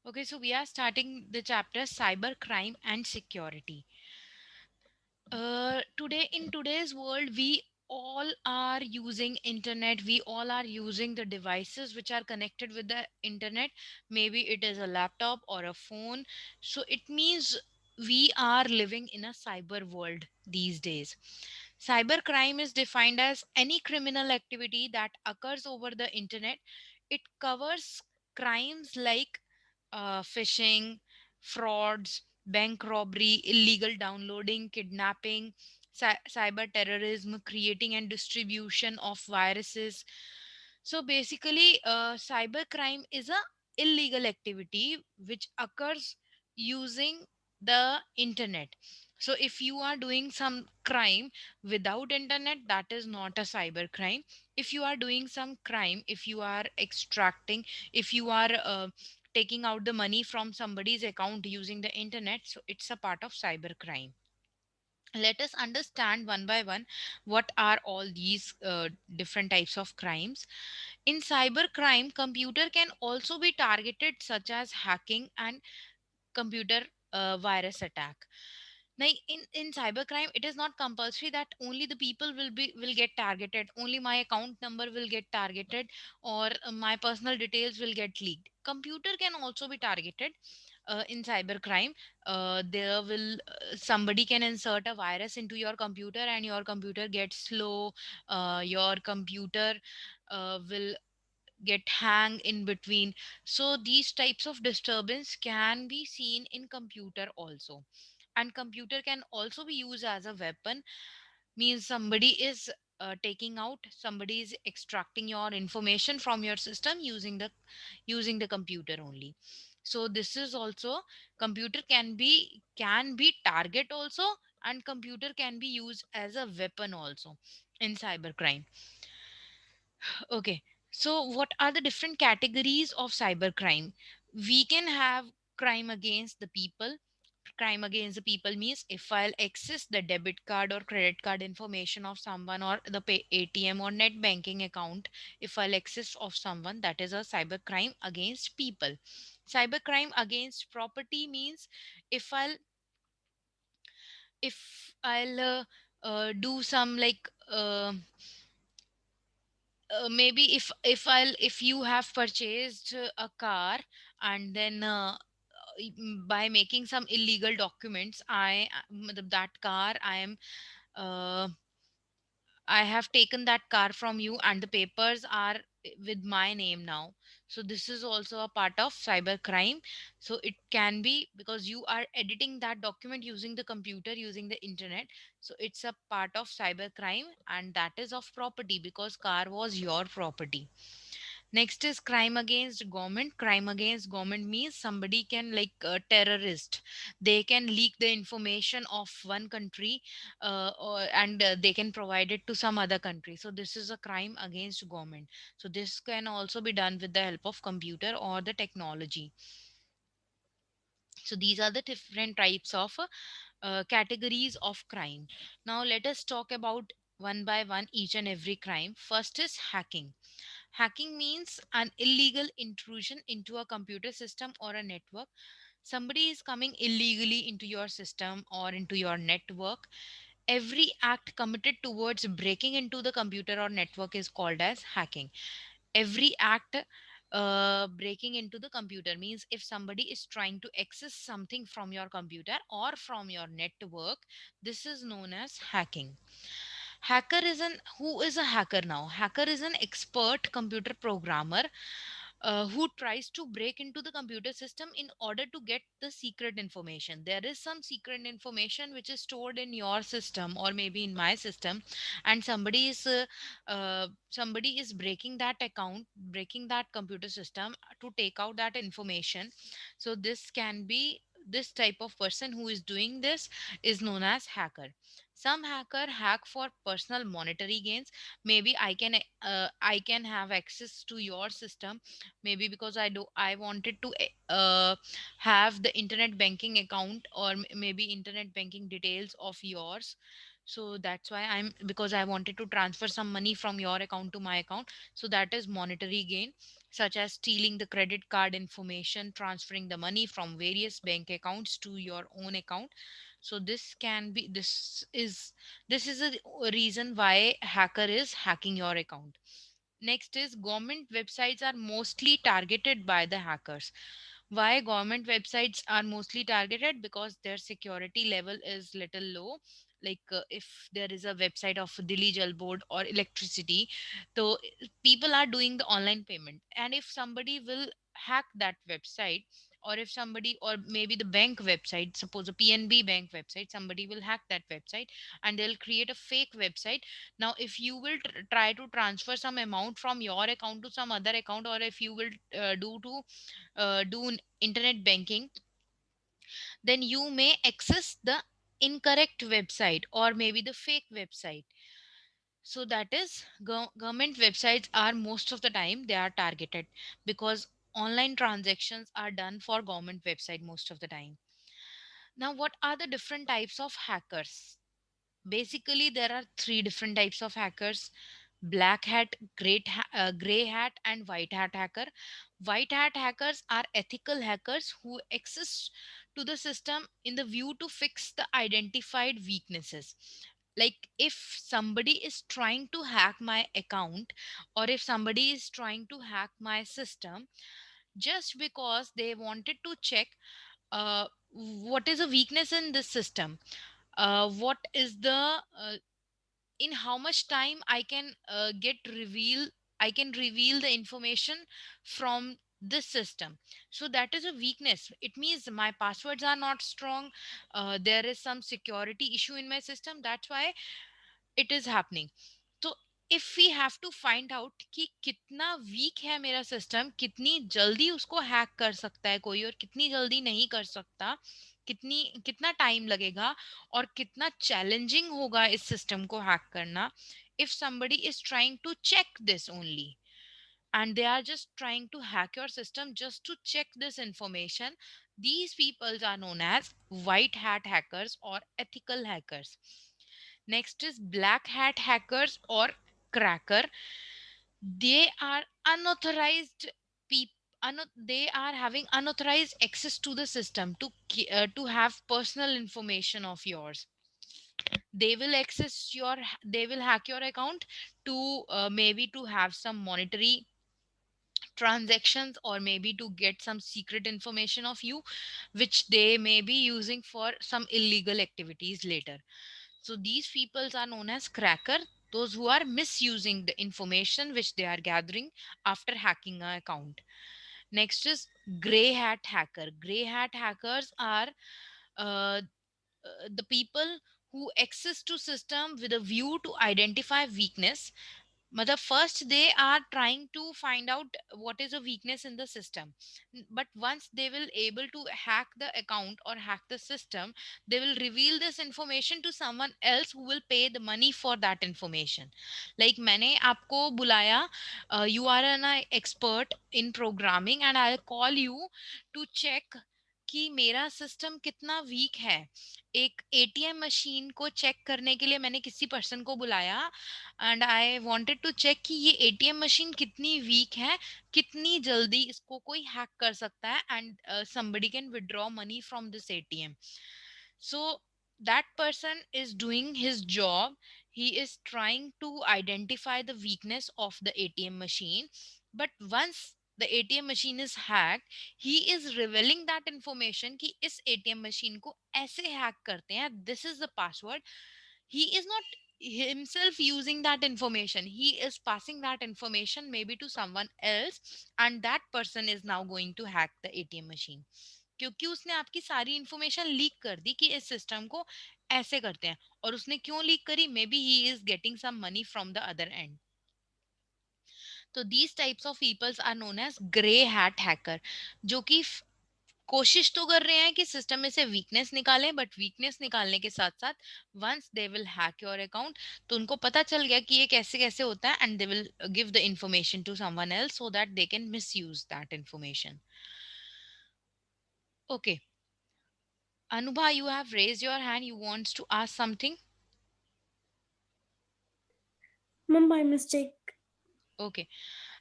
Okay, so we are starting the chapter cyber crime and security. Today in today's world, we all are using internet. We all are using the devices which are connected with the internet. Maybe it is a laptop or a phone. So it means we are living in a cyber world these days. Cyber crime is defined as any criminal activity that occurs over the internet. It covers crimes like phishing, frauds, bank robbery, illegal downloading, kidnapping, cyber terrorism, creating and distribution of viruses. So basically, cyber crime is a illegal activity which occurs using the internet. So if you are doing some crime without internet, that is not a cyber crime. If you are doing some crime, if you are extracting, if you are taking out the money from somebody's account using the internet, so it's a part of cyber crime. Let us understand one by one what are all these different types of crimes. In cyber crime, computer can also be targeted, such as hacking and computer virus attack. Now, in cybercrime, it is not compulsory that only the people will get targeted. Only my account number will get targeted, or my personal details will get leaked. Computer can also be targeted. In cybercrime, there will somebody can insert a virus into your computer, and your computer gets slow. Your computer will get hang in between. So these types of disturbance can be seen in computer also. And computer can also be used as a weapon. Means somebody is taking out, somebody is extracting your information from your system using the computer only. So this is also, computer can be target also, and computer can be used as a weapon also in cybercrime. Okay, so what are the different categories of cybercrime? We can have crime against the people. Crime against the people means if I'll access the debit card or credit card information of someone, or the ATM or net banking account, if I'll access of someone, that is a cybercrime against people. Cybercrime against property means if I'll do some like maybe if you have purchased a car, and then by making some illegal documents, that car uh, I have taken that car from you, and the papers are with my name now. So this is also a part of cyber crime. So it can be because you are editing that document using the computer, using the internet. So it's a part of cyber crime, and that is of property because car was your property. Next is crime against government. Crime against government means somebody can, like a terrorist, they can leak the information of one country, and they can provide it to some other country. So this is a crime against government. So this can also be done with the help of computer or the technology. So these are the different types of categories of crime. Now let us talk about one by one each and every crime. First is hacking. Hacking means an illegal intrusion into a computer system or a network. Somebody is coming illegally into your system or into your network. Every act committed towards breaking into the computer or network is called as hacking. Every act breaking into the computer means if somebody is trying to access something from your computer or from your network, this is known as hacking. Hacker is an Who is a hacker now? Hacker is an expert computer programmer who tries to break into the computer system in order to get the secret information. There is some secret information which is stored in your system or maybe in my system, and somebody is breaking that account, breaking that computer system to take out that information. So this type of person who is doing this is known as hacker. Some hacker hack for personal monetary gains. Maybe I can have access to your system, maybe because I wanted to have the internet banking account, or maybe internet banking details of yours. So that's why I'm, because I wanted to transfer some money from your account to my account. So that is monetary gain, such as stealing the credit card information, transferring the money from various bank accounts to your own account. So this can be, this is a reason why hacker is hacking your account. Next is government websites are mostly targeted by the hackers. Why government websites are mostly targeted? Because their security level is little low. Like if there is a website of Delhi Jal Board or electricity, so people are doing the online payment, and if somebody will hack that website, or if somebody, or maybe the bank website, suppose a PNB bank website, somebody will hack that website and they'll create a fake website. Now if you will try to transfer some amount from your account to some other account, or if you will do internet banking, then you may access the incorrect website or maybe the fake website. So that is, government websites are most of the time they are targeted, because online transactions are done for government website most of the time. Now what are the different types of hackers? Basically there are three different types of hackers: black hat, gray hat, and white hat hacker. White hat hackers are ethical hackers who access to the system in the view to fix the identified weaknesses. Like if somebody is trying to hack my account, or if somebody is trying to hack my system, just because they wanted to check what is a weakness in this system, what is the in how much time I can I can reveal the information from this system. So that is a weakness. It means my passwords are not strong. There is some security issue in my system. That's why it is happening. तो if we have to find out कि कितना week है मेरा system, कितनी जल्दी उसको hack कर सकता है कोई और कितनी जल्दी नहीं कर सकता, कितना टाइम लगेगा और कितना चैलेंजिंग होगा इस सिस्टम को हैक करना, if somebody is trying to check this only, and they are just trying to hack your system just to check this information, these people are known as white hat hackers or ethical hackers. Next is black hat hackers or cracker. They are unauthorized people. They are having unauthorized access to the system to have personal information of yours. They will access your, they will hack your account to maybe to have some monetary transactions, or maybe to get some secret information of you, which they may be using for some illegal activities later. So these peoples are known as cracker, those who are misusing the information which they are gathering after hacking an account. Next is gray hat hacker. Gray hat hackers are uh, the people who access to system with a view to identify weakness. Mother, first they are trying to find out what is a weakness in the system. But once they will able to hack the account or hack the system, they will reveal this information to someone else who will pay the money for that information. Like मैंने आपको बुलाया, you are an expert in programming and I'll call you to check कि मेरा system कितना week है। एक ATM machine को check करने के लिए मैंने किसी पर्सन को बुलाया, and I wanted to check कि ये एटीएम मशीन कितनी वीक है, कितनी जल्दी इसको कोई हैक कर सकता है, and somebody can withdraw money from this ATM. So that person is doing his job. He is trying to identify the weakness of the ATM machine. But once the ATM machine is hacked, he is revealing that information कि इस ATM machine को ऐसे hack करते हैं. This is the password. He is not himself using that information. He is passing that information maybe to someone else, and that person is now going to hack the ATM machine. क्योंकि उसने आपकी सारी information leak कर दी कि इस system को ऐसे करते हैं, और उसने क्यों लीक करी, maybe he is getting some money from the other end. तो these types of peoples are known as grey hat hacker, जो कि कोशिश तो कर रहे हैं कि सिस्टम में से वीकनेस निकालें, बट वीकनेस निकालने के साथ साथ once they will hack your account, तो उनको पता चल गया कि ये कैसे कैसे होता है, and they will give the information to someone else so that they can misuse that information. Okay, Anubha, you have raised your hand. You wants to ask something? Mom, by mistake. Okay.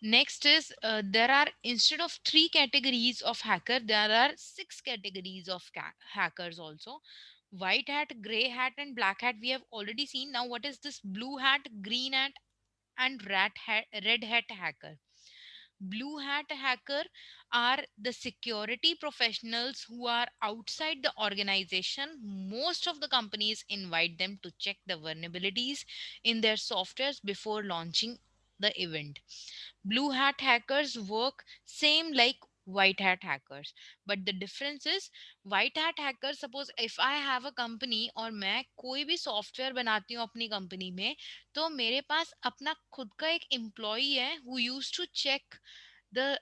Next is there are, instead of three categories of hacker, there are six categories of hackers also. White hat, gray hat, and black hat we have already seen. Now, what is this blue hat, green hat, and red hat hacker? Blue hat hacker are the security professionals who are outside the organization. Most of the companies invite them to check the vulnerabilities in their softwares before launching the event. Blue hat hackers work same like white hat hackers, but the difference is, white hat hackers, suppose if I have a company और मैं कोई भी software बनाती हूँ अपनी company में, तो मेरे पास अपना खुद का एक एम्प्लॉई है who used to check the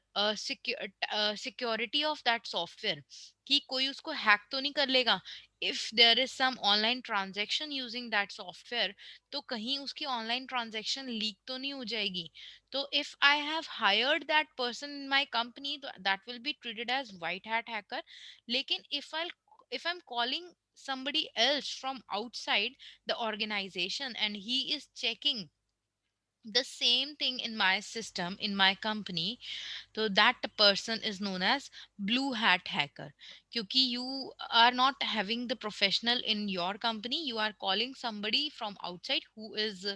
security of that software, कि कोई उसको हैक तो नहीं कर लेगा. If there is some online transaction using that software, तो कहीं उसकी online transaction leak तो नहीं हो जाएगी. तो if I have hired that person in my company, that will be treated as white hat hacker. लेकिन if I'm calling somebody else from outside the organization and he is checking the same thing in my system in my company, so that person is known as blue hat hacker. Kyuki you are not having the professional in your company, you are calling somebody from outside who is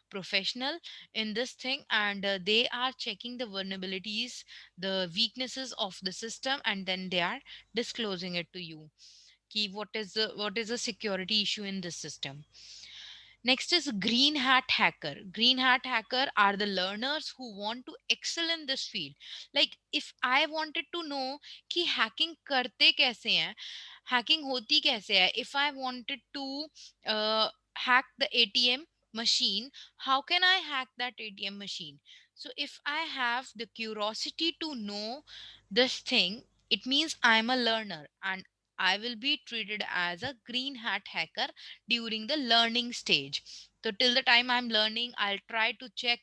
professional in this thing, and they are checking the vulnerabilities, the weaknesses of the system, and then they are disclosing it to you, ki what is the security issue in this system. Next is green hat hacker. Green hat hacker are the learners who want to excel in this field. Like if I wanted to know कि hacking करते कैसे हैं, hacking होती कैसे है, if I wanted to hack the ATM machine, how can I hack that ATM machine? So if I have the curiosity to know this thing, it means I'm a learner, and I will be treated as a green hat hacker during the learning stage. तो till the time I'm learning, I'll try to check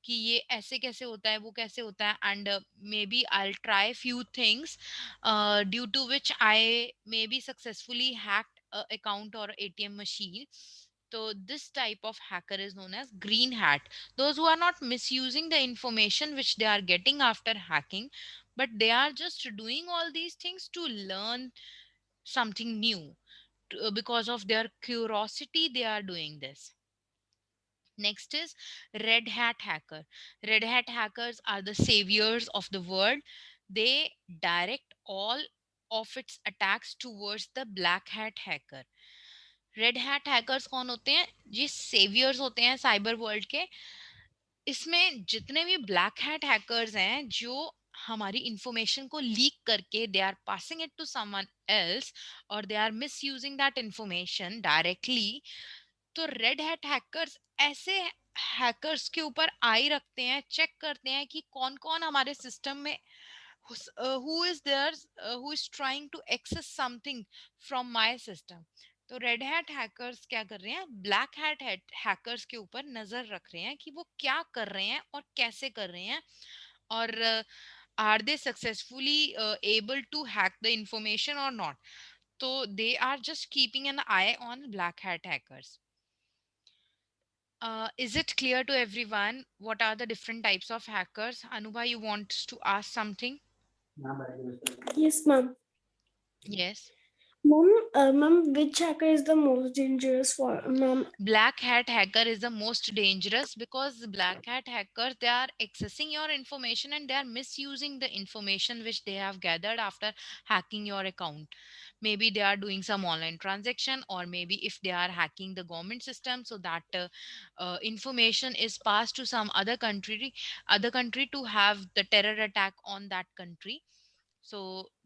कि ये ऐसे कैसे होता है, वो कैसे होता है, and maybe I'll try few things due to which I maybe successfully hacked a account or ATM machine. So this type of hacker is known as green hat. Those who are not misusing the information which they are getting after hacking, but they are just doing all these things to learn something new, because of their curiosity they are doing this. Next is red hat hacker. Red hat hackers are the saviors of the world. They direct all of its attacks towards the black hat hacker. Red hat hackers कौन होते हैं? जी saviours होते हैं cyber world के. इसमें जितने भी black hat hackers हैं जो हमारी इंफॉर्मेशन को लीक करके they are passing it to someone else, और they are misusing that information directly, तो रेड हैट हैकर्स ऐसे हैकर्स के ऊपर आई रखते हैं, चेक करते हैं कि कौन कौन हमारे सिस्टम में who is there, who is trying to access something from my system. तो रेड हैट हैकर्स क्या कर रहे हैं, ब्लैक हैट हैकर्स के ऊपर नजर रख रहे हैं कि वो क्या कर रहे हैं और कैसे कर रहे हैं, और are they successfully able to hack the information or not. So they are just keeping an eye on black hat hackers. Is it clear to everyone what are the different types of hackers? Anubha, you want to ask something? Yes, ma'am. Yes. Ma'am, which hacker is the most dangerous for ma'am? Black hat hacker is the most dangerous because black hat hackers, they are accessing your information and they are misusing the information which they have gathered after hacking your account. Maybe they are doing some online transaction, or maybe if they are hacking the government system, so that information is passed to some other country to have the terror attack on that country. So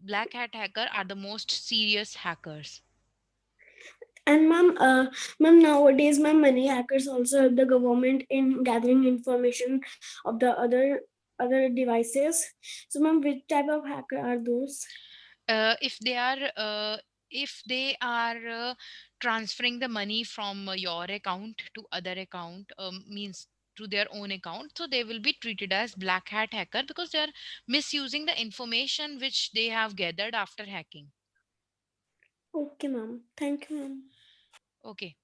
black hat hacker are the most serious hackers. And ma'am, nowadays, ma'am, many hackers also help the government in gathering information of the other devices. So, ma'am, which type of hacker are those? If they are transferring the money from your account to other account, means to their own account, so they will be treated as black hat hacker because they are misusing the information which they have gathered after hacking. Okay, ma'am. Thank you, ma'am. Okay.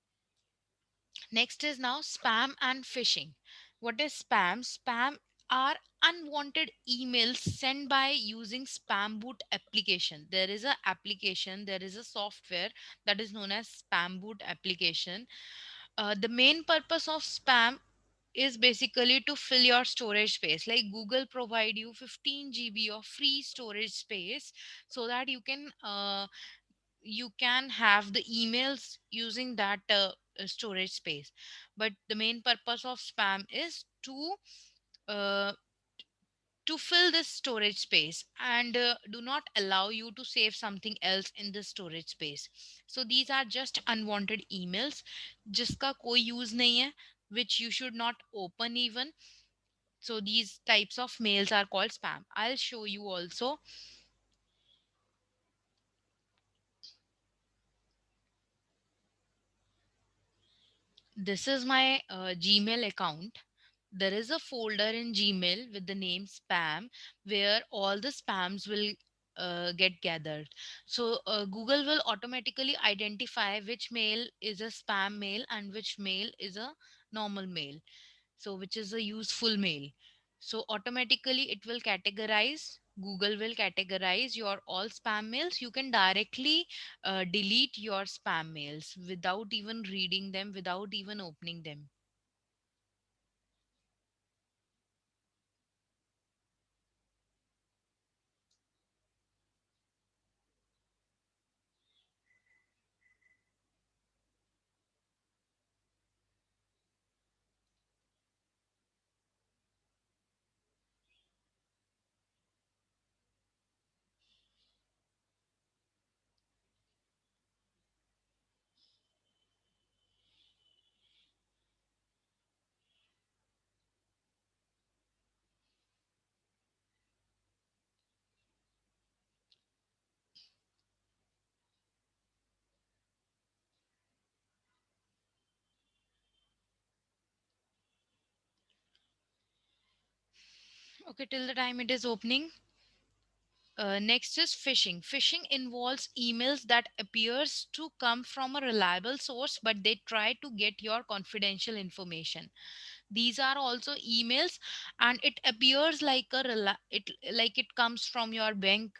Next is now spam and phishing. What is spam? Spam are unwanted emails sent by using spam boot application. There is a application, there is a software that is known as spam boot application. The main purpose of spam is basically to fill your storage space. Like Google provide you 15 GB of free storage space so that you can have the emails using that storage space. But the main purpose of spam is uh, to fill this storage space and do not allow you to save something else in the storage space. So these are just unwanted emails जिसका कोई use नहीं है, which you should not open even. So these types of mails are called spam. I'll show you also. This is my Gmail account. There is a folder in Gmail with the name spam where all the spams will get gathered. So Google will automatically identify which mail is a spam mail and which mail is a normal mail. So which is a useful mail. So automatically it will categorize. Google will categorize your all spam mails. You can directly delete your spam mails without even reading them, without even opening them. Okay, till the time it is opening. Next is phishing. Phishing involves emails that appears to come from a reliable source, but they try to get your confidential information. These are also emails, and it appears like it comes from your bank,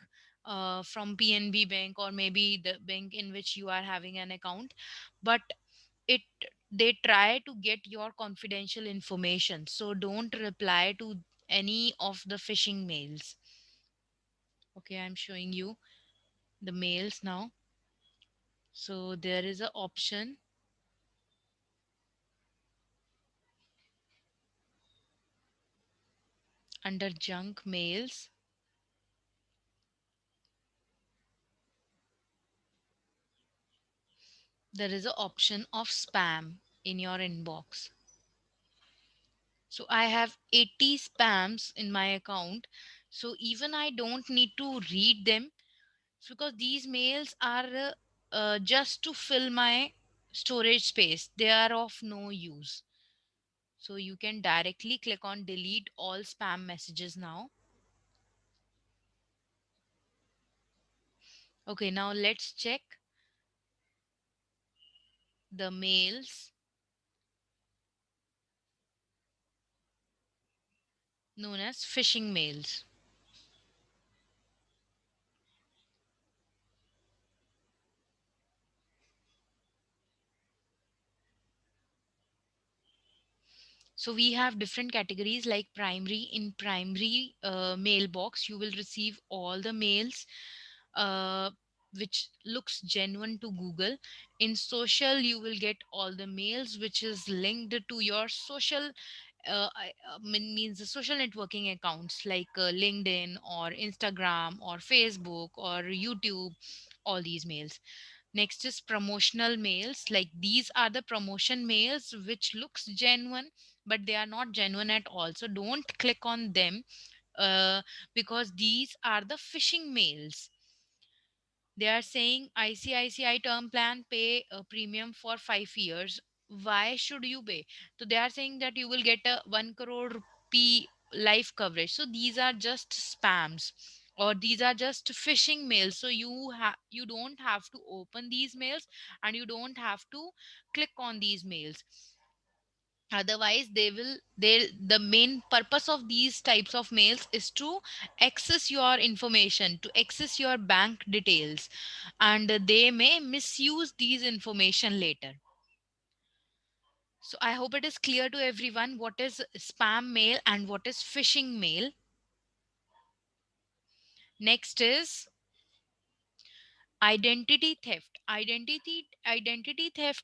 from PNB Bank, or maybe the bank in which you are having an account, but it they try to get your confidential information. So don't reply to any of the phishing mails. Okay, I'm showing you the mails now. So there is an option under junk mails. There is an option of spam in your inbox. So I have 80 spams in my account. So even I don't need to read them because these mails are just to fill my storage space. They are of no use. So you can directly click on delete all spam messages now. Okay, now let's check the mails known as phishing mails. So we have different categories like primary. In primary mailbox, you will receive all the mails uh, which looks genuine to Google. In social, you will get all the mails which is linked to your social means the social networking accounts like LinkedIn or Instagram or Facebook or YouTube, all these mails. Next is promotional mails. Like these are the promotion mails which looks genuine, but they are not genuine at all. So don't click on them uh, because these are the phishing mails. They are saying ICICI term plan, pay a premium for 5 years. Why should you pay? So they are saying that you will get a 1 crore rupee life coverage. So these are just spams, or these are just phishing mails. So you don't have to open these mails, and you don't have to click on these mails. Otherwise they the main purpose of these types of mails is to access your information, to access your bank details, and they may misuse these information later. So I hope it is clear to everyone what is spam mail and what is phishing mail. Next is identity theft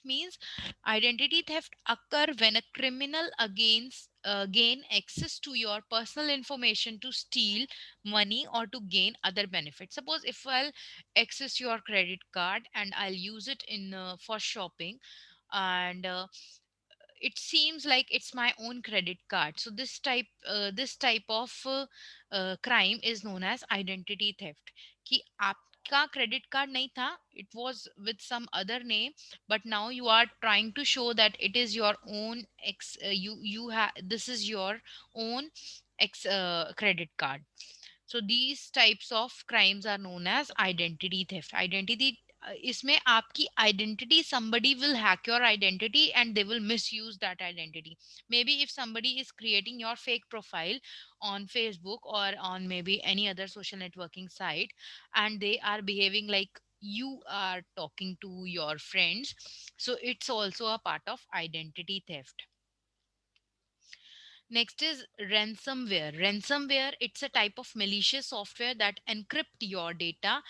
means identity theft occur when a criminal against gain access to your personal information to steal money or to gain other benefits. Suppose if I'll access your credit card and I'll use it in for shopping, and it seems like it's my own credit card. So this type of crime is known as identity theft. कि आपका credit card नहीं था, it was with some other name, but now you are trying to show that it is your own you have, this is your own credit card. So these types of crimes are known as identity theft. Identity इसमें आपकी identity, somebody will hack your identity and they will misuse that identity. Maybe if somebody is creating your fake profile on Facebook or on maybe any other social networking site, and they are behaving like you are talking to your friends, so it's also a part of identity theft. Next is ransomware. Ransomware, it's a type of malicious software that encrypt your data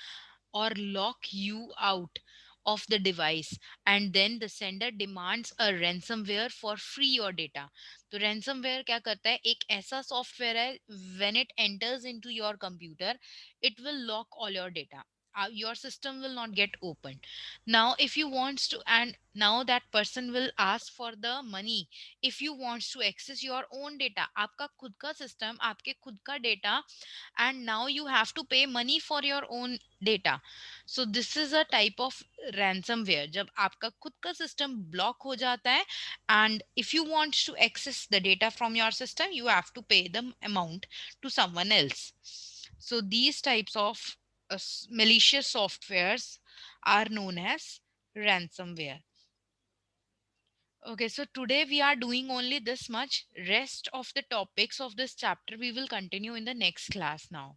or lock you out of the device, and then the sender demands a ransomware for free your data. तो ransomware क्या करता है, एक ऐसा software है, when it enters into your computer, it will lock all your data. Your system will not get opened. Now if you want to, and now that person will ask for the money if you want to access your own data, आपका खुद का system, आपके खुद का data, and now you have to pay money for your own data. So this is a type of ransomware, जब आपका खुद का system block हो जाता है, and if you want to access the data from your system, you have to pay the amount to someone else. So these types of malicious softwares are known as ransomware. Okay, so today we are doing only this much. Rest of the topics of this chapter we will continue in the next class now.